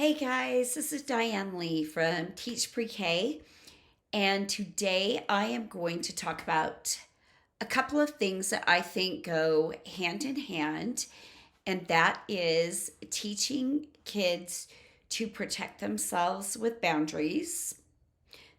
Hey guys, this is Diane Lee from Teach Pre-K, and today I am going to talk about a couple of things that I think go hand in hand, and that is teaching kids to protect themselves with boundaries.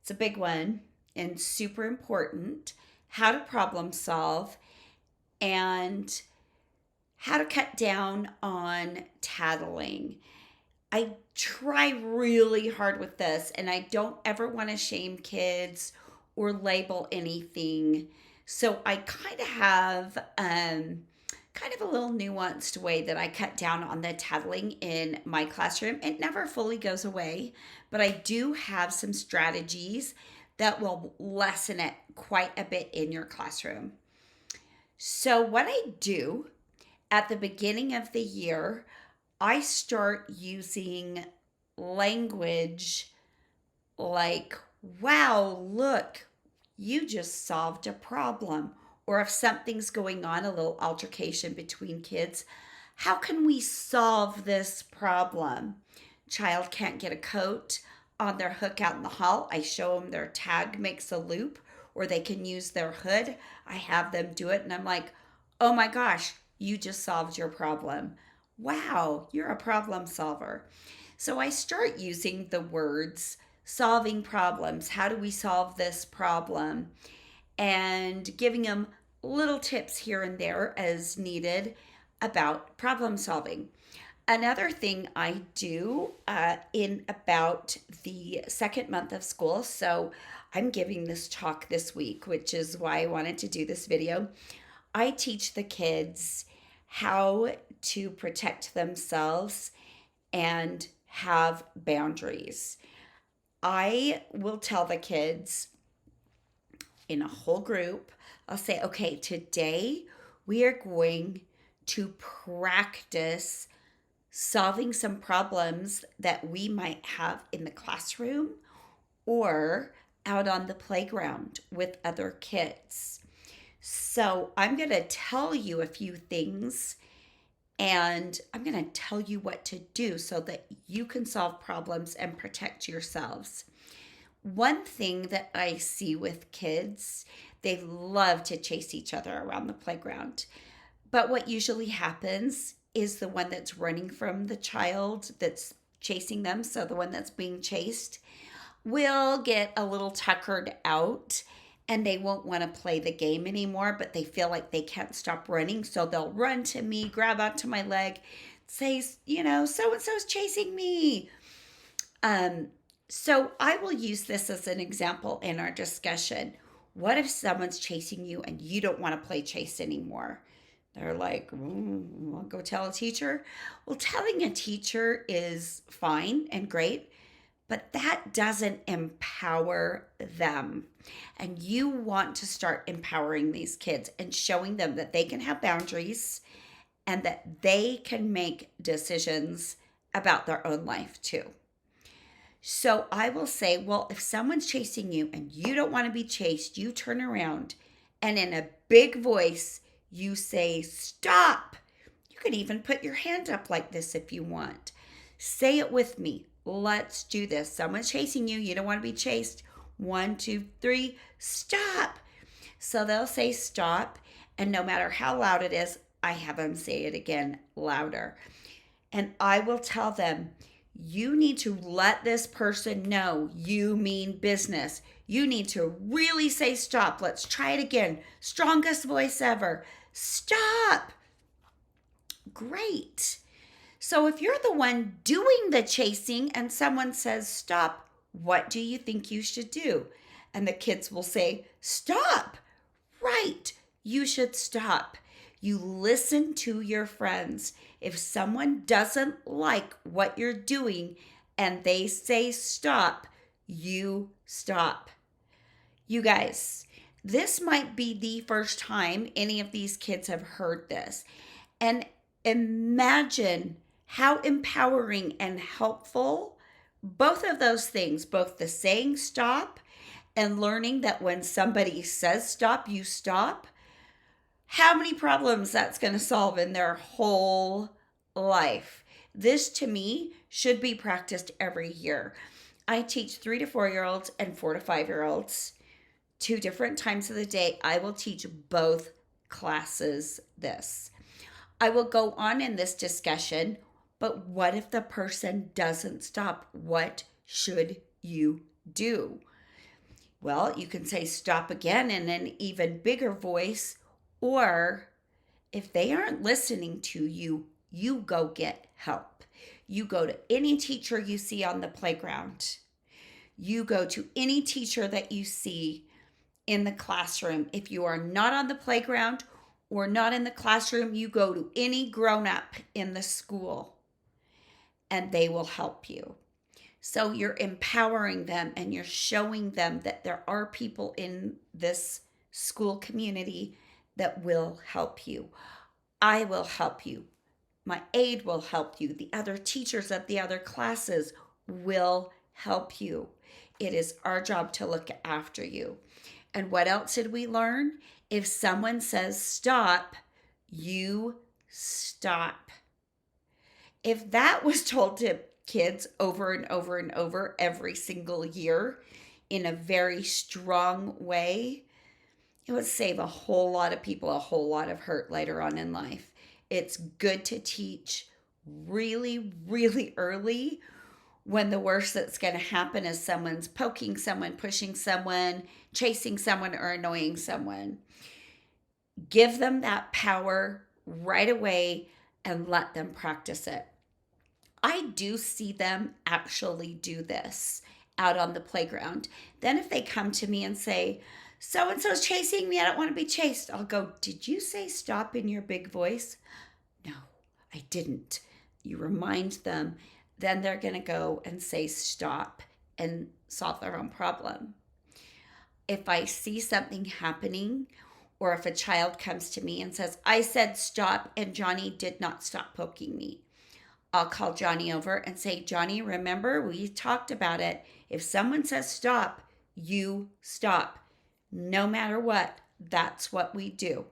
It's a big one and super important. How to problem solve and how to cut down on tattling. I try really hard with this, and I don't ever want to shame kids or label anything. So I kind of a little nuanced way that I cut down on the tattling in my classroom. It never fully goes away, but I do have some strategies that will lessen it quite a bit in your classroom. So what I do at the beginning of the year, I start using language like, wow, look, you just solved a problem. Or if something's going on, a little altercation between kids, how can we solve this problem? Child can't get a coat on their hook out in the hall. I show them their tag makes a loop, or they can use their hood. I have them do it, and I'm like, oh my gosh, you just solved your problem. Wow, you're a problem solver. So I start using the words solving problems. How do we solve this problem? And giving them little tips here and there as needed about problem solving. Another thing I do in about the second month of school, so I'm giving this talk this week, which is why I wanted to do this video. I teach the kids how to protect themselves and have boundaries. I will tell the kids in a whole group, I'll say, okay, today we are going to practice solving some problems that we might have in the classroom or out on the playground with other kids. So I'm going to tell you a few things and I'm going to tell you what to do so that you can solve problems and protect yourselves. One thing that I see with kids, they love to chase each other around the playground. But what usually happens is the one that's running from the child that's chasing them, so the one that's being chased, will get a little tuckered out and they won't want to play the game anymore, but they feel like they can't stop running. So they'll run to me, grab onto my leg, say, so and so's chasing me. So I will use this as an example in our discussion. What if someone's chasing you and you don't want to play chase anymore? They're like, I'll go tell a teacher. Well, telling a teacher is fine and great, but that doesn't empower them. And you want to start empowering these kids and showing them that they can have boundaries and that they can make decisions about their own life too. So I will say, well, if someone's chasing you and you don't want to be chased, you turn around and in a big voice, you say, stop. You can even put your hand up like this if you want. Say it with me. Let's do this. Someone's chasing you. You don't want to be chased. 1, 2, 3, stop. So they'll say stop. And no matter how loud it is, I have them say it again louder. And I will tell them, you need to let this person know you mean business. You need to really say stop. Let's try it again. Strongest voice ever. Stop. Great. So if you're the one doing the chasing and someone says stop, what do you think you should do? And the kids will say, stop. Right. You should stop. You listen to your friends. If someone doesn't like what you're doing and they say stop, you stop. You guys, this might be the first time any of these kids have heard this. And imagine how empowering and helpful both of those things, both the saying stop and learning that when somebody says stop, you stop, how many problems that's going to solve in their whole life. This to me should be practiced every year. I teach 3 to 4 year olds and 4 to 5 year olds 2 different times of the day. I will teach both classes this. I will go on in this discussion, but what if the person doesn't stop? What should you do? Well, you can say stop again in an even bigger voice, or if they aren't listening to you, you go get help. You go to any teacher you see on the playground. You go to any teacher that you see in the classroom. If you are not on the playground or not in the classroom, you go to any grown-up in the school and they will help you. So you're empowering them and you're showing them that there are people in this school community that will help you. I will help you. My aide will help you. The other teachers of the other classes will help you. It is our job to look after you. And what else did we learn? If someone says stop, you stop. If that was told to kids over and over and over every single year in a very strong way, it would save a whole lot of people a whole lot of hurt later on in life. It's good to teach really, really early when the worst that's going to happen is someone's poking someone, pushing someone, chasing someone, or annoying someone. Give them that power right away and let them practice it. I do see them actually do this out on the playground. Then if they come to me and say, so-and-so's chasing me, I don't want to be chased, I'll go, did you say stop in your big voice? No, I didn't. You remind them, then they're going to go and say stop and solve their own problem. If I see something happening, or if a child comes to me and says, I said stop and Johnny did not stop poking me, I'll call Johnny over and say, Johnny, remember we talked about it. If someone says stop, you stop. No matter what, that's what we do.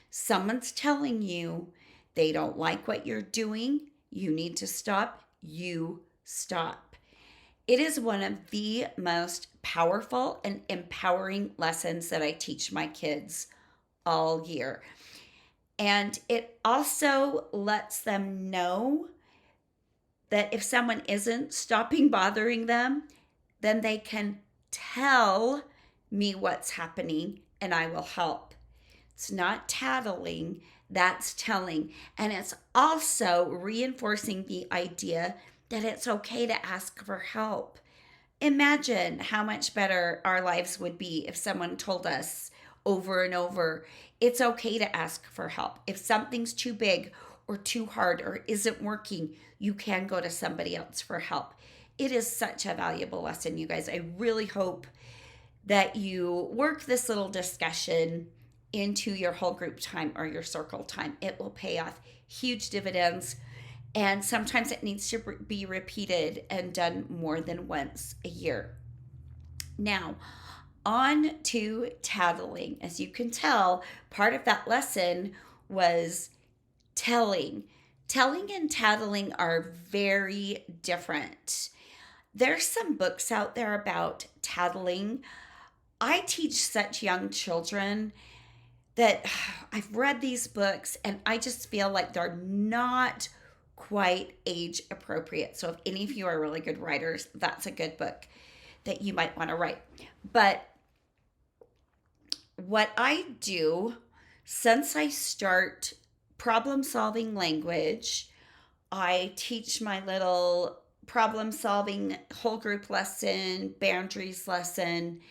Someone's telling you they don't like what you're doing, you need to stop, you stop. It is one of the most powerful and empowering lessons that I teach my kids all year. And it also lets them know that if someone isn't stopping bothering them, then they can tell me what's happening and I will help. It's not tattling, that's telling. And it's also reinforcing the idea that it's okay to ask for help. Imagine how much better our lives would be if someone told us over and over, it's okay to ask for help. If something's too big or too hard or isn't working, you can go to somebody else for help. It is such a valuable lesson, you guys. I really hope that you work this little discussion into your whole group time or your circle time. It will pay off huge dividends. And sometimes it needs to be repeated and done more than once a year. Now, on to tattling. As you can tell, part of that lesson was telling. Telling and tattling are very different. There's some books out there about tattling. I teach such young children that I've read these books and I just feel like they're not quite age appropriate. So if any of you are really good writers, that's a good book that you might want to write. But what I do, since I start problem solving language, I teach my little problem solving whole group lesson, boundaries lesson.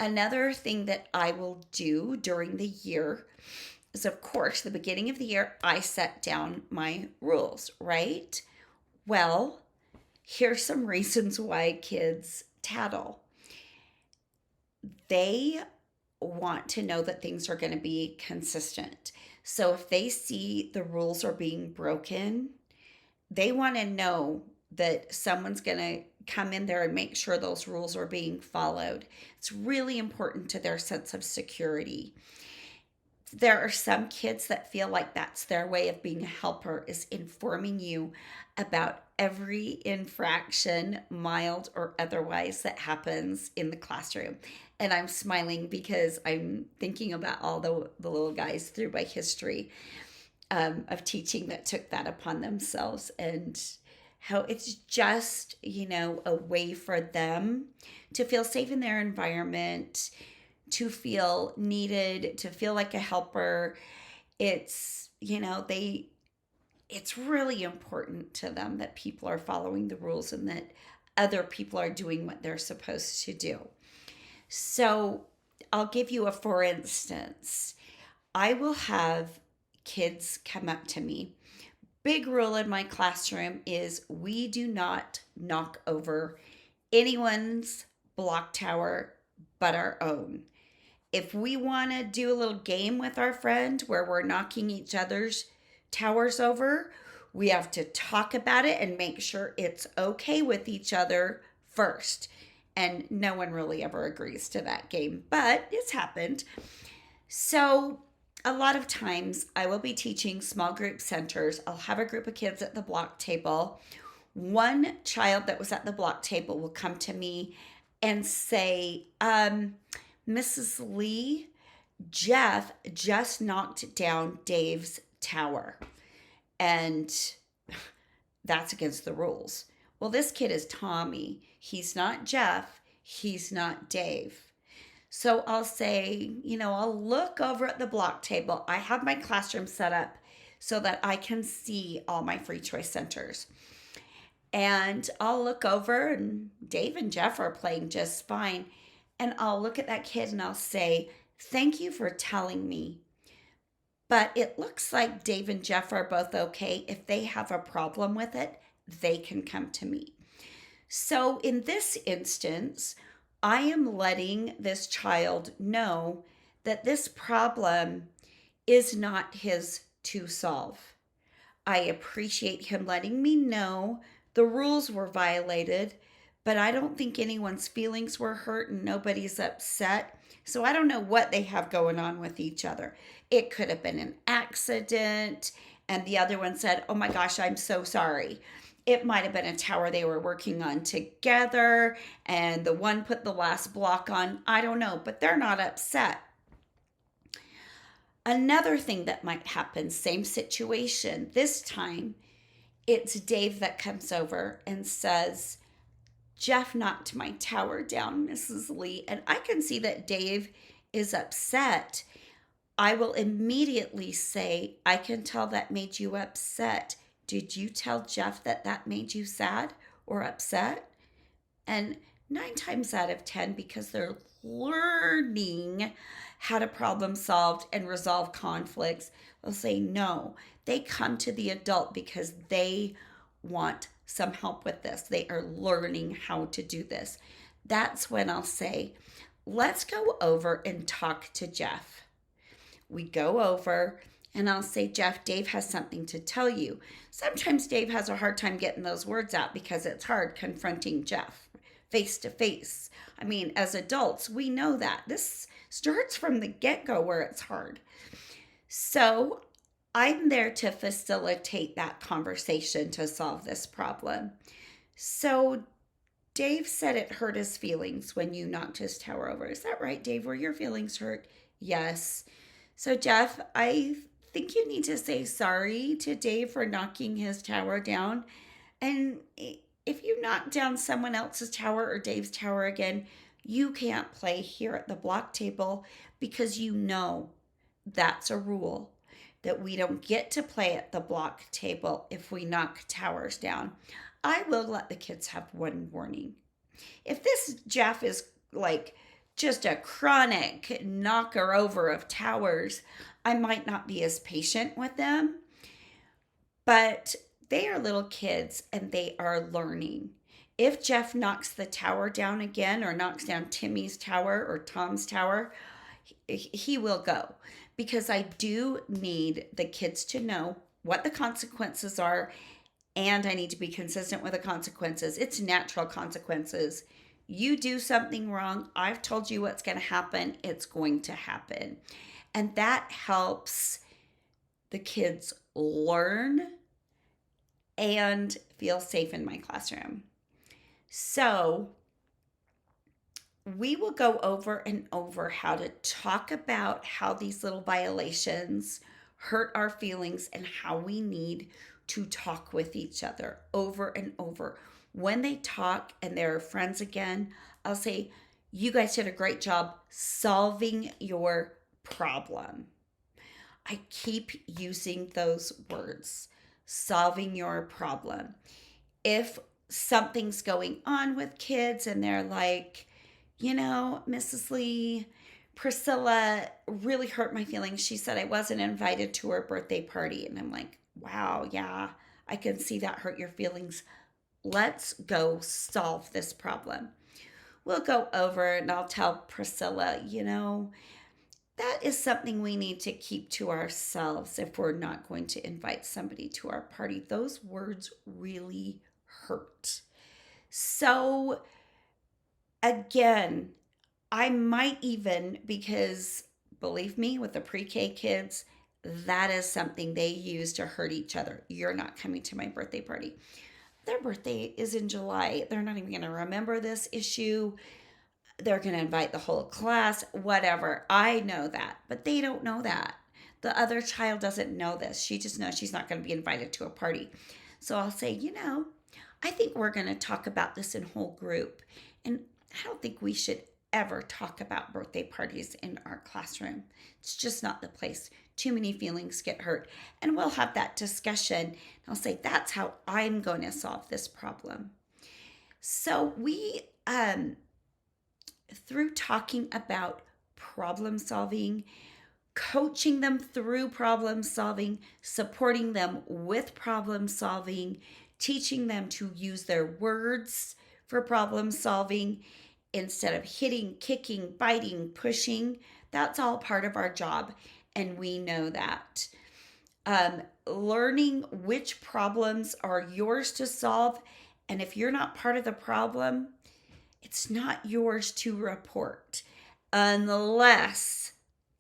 Another thing that I will do during the year is, of course, the beginning of the year, I set down my rules, right? Well, here's some reasons why kids tattle. They want to know that things are going to be consistent. So if they see the rules are being broken, they want to know that someone's going to come in there and make sure those rules are being followed. It's really important to their sense of security. There are some kids that feel like that's their way of being a helper, is informing you about every infraction, mild or otherwise, that happens in the classroom. And I'm smiling because I'm thinking about all the little guys through my history of teaching that took that upon themselves, and how it's just, a way for them to feel safe in their environment, to feel needed, to feel like a helper. It's, it's really important to them that people are following the rules and that other people are doing what they're supposed to do. So I'll give you a for instance. I will have kids come up to me. Big rule in my classroom is we do not knock over anyone's block tower but our own. If we want to do a little game with our friend where we're knocking each other's towers over, we have to talk about it and make sure it's okay with each other first. And no one really ever agrees to that game, but it's happened. So a lot of times I will be teaching small group centers. I'll have a group of kids at the block table. One child that was at the block table will come to me and say, Mrs. Lee, Jeff just knocked down Dave's tower. And that's against the rules. Well, this kid is Tommy. He's not Jeff. He's not Dave. So I'll say, I'll look over at the block table. I have my classroom set up so that I can see all my free choice centers. And I'll look over, and Dave and Jeff are playing just fine. And I'll look at that kid and I'll say, thank you for telling me. But it looks like Dave and Jeff are both okay. If they have a problem with it, they can come to me. So in this instance, I am letting this child know that this problem is not his to solve. I appreciate him letting me know the rules were violated, but I don't think anyone's feelings were hurt and nobody's upset. So I don't know what they have going on with each other. It could have been an accident, and the other one said, oh my gosh, I'm so sorry. It might have been a tower they were working on together, and the one put the last block on. I don't know, but they're not upset. Another thing that might happen, same situation. This time, it's Dave that comes over and says, Jeff knocked my tower down, Mrs. Lee. And I can see that Dave is upset. I will immediately say, I can tell that made you upset. Did you tell Jeff that made you sad or upset? And 9 times out of 10, because they're learning how to problem solve and resolve conflicts, they'll say no. They come to the adult because they want some help with this. They are learning how to do this. That's when I'll say, let's go over and talk to Jeff. We go over and I'll say, Jeff, Dave has something to tell you. Sometimes Dave has a hard time getting those words out because it's hard confronting Jeff face to face. I mean, as adults, we know that. This starts from the get-go where it's hard. So I'm there to facilitate that conversation to solve this problem. So Dave said it hurt his feelings when you knocked his tower over. Is that right, Dave? Were your feelings hurt? Yes. So Jeff, I think you need to say sorry to Dave for knocking his tower down. And if you knock down someone else's tower or Dave's tower again, you can't play here at the block table because you know that's a rule, that we don't get to play at the block table if we knock towers down. I will let the kids have one warning. If this Jeff is like just a chronic knocker over of towers, I might not be as patient with them. But they are little kids and they are learning. If Jeff knocks the tower down again or knocks down Timmy's tower or Tom's tower, he will go. Because I do need the kids to know what the consequences are, and I need to be consistent with the consequences. It's natural consequences. You do something wrong, I've told you what's going to happen, it's going to happen. And that helps the kids learn and feel safe in my classroom. So we will go over and over how to talk about how these little violations hurt our feelings and how we need to talk with each other over and over. When they talk and they're friends again, I'll say, you guys did a great job solving your problem. I keep using those words, solving your problem. If something's going on with kids and they're like, Mrs. Lee, Priscilla really hurt my feelings. She said I wasn't invited to her birthday party. And I'm like, wow, yeah, I can see that hurt your feelings. Let's go solve this problem. We'll go over and I'll tell Priscilla, that is something we need to keep to ourselves if we're not going to invite somebody to our party. Those words really hurt. So, again, I might even, because believe me, with the pre-K kids, that is something they use to hurt each other. You're not coming to my birthday party. Their birthday is in July. They're not even going to remember this issue. They're going to invite the whole class, whatever. I know that, but they don't know that. The other child doesn't know this. She just knows she's not going to be invited to a party. So I'll say, I think we're going to talk about this in whole group. And I don't think we should ever talk about birthday parties in our classroom. It's just not the place. Too many feelings get hurt. And we'll have that discussion. I'll say, that's how I'm going to solve this problem. So we, through talking about problem solving, coaching them through problem solving, supporting them with problem solving, teaching them to use their words for problem solving instead of hitting, kicking, biting, pushing. That's all part of our job, and we know that. Learning which problems are yours to solve, and if you're not part of the problem, it's not yours to report unless,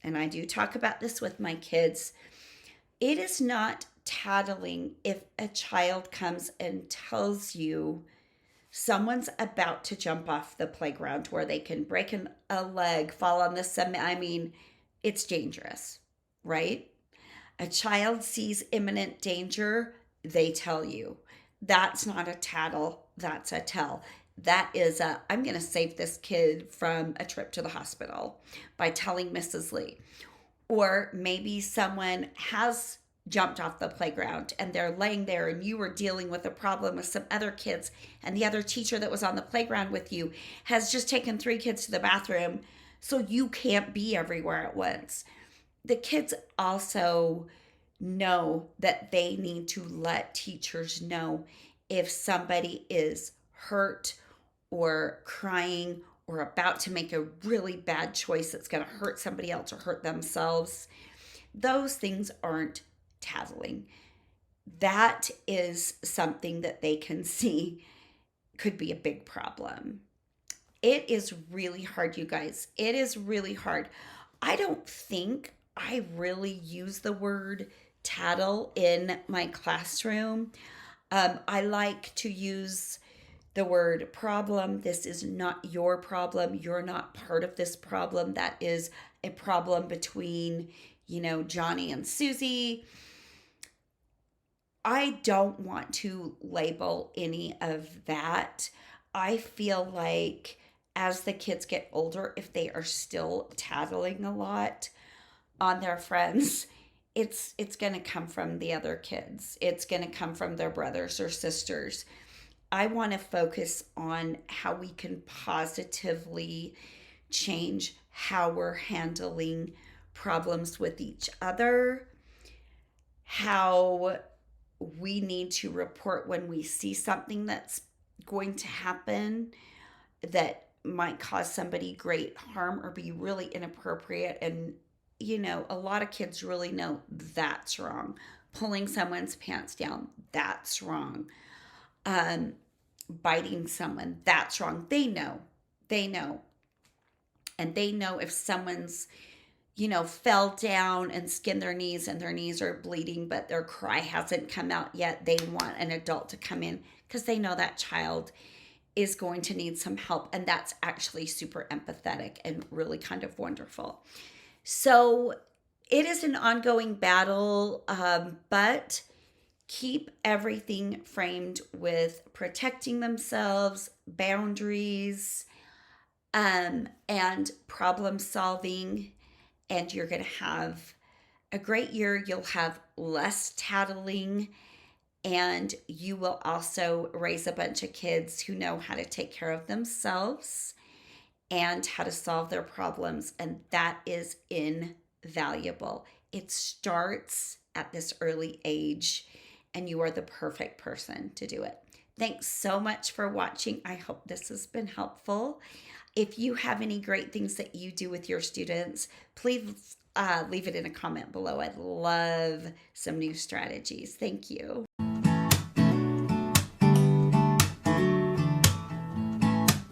and I do talk about this with my kids, it is not tattling if a child comes and tells you someone's about to jump off the playground where they can break a leg, fall on the cement. I mean, it's dangerous, right? A child sees imminent danger, they tell you. That's not a tattle, that's a tell. That is I'm going to save this kid from a trip to the hospital by telling Mrs. Lee. Or maybe someone has jumped off the playground and they're laying there and you were dealing with a problem with some other kids, and the other teacher that was on the playground with you has just taken 3 kids to the bathroom, so you can't be everywhere at once. The kids also know that they need to let teachers know if somebody is hurt or crying or about to make a really bad choice that's going to hurt somebody else or hurt themselves. Those things aren't tattling. That is something that they can see could be a big problem. It is really hard, you guys. It is really hard. I don't think I really use the word tattle in my classroom. I like to use the word problem. This is not your problem. You're not part of this problem. That is a problem between, Johnny and Susie. I don't want to label any of that. I feel like as the kids get older, if they are still tattling a lot on their friends, it's going to come from the other kids. It's going to come from their brothers or sisters. I want to focus on how we can positively change how we're handling problems with each other, how we need to report when we see something that's going to happen that might cause somebody great harm or be really inappropriate. And, a lot of kids really know that's wrong. Pulling someone's pants down, that's wrong. Biting someone, that's wrong. They know. And they know if someone's fell down and skinned their knees and their knees are bleeding, but their cry hasn't come out yet. They want an adult to come in because they know that child is going to need some help. And that's actually super empathetic and really kind of wonderful. So it is an ongoing battle, but keep everything framed with protecting themselves, boundaries, and problem solving. And you're going to have a great year. You'll have less tattling, and you will also raise a bunch of kids who know how to take care of themselves and how to solve their problems. And that is invaluable. It starts at this early age, and you are the perfect person to do it. Thanks so much for watching. I hope this has been helpful. If you have any great things that you do with your students, please leave it in a comment below. I'd love some new strategies. Thank you.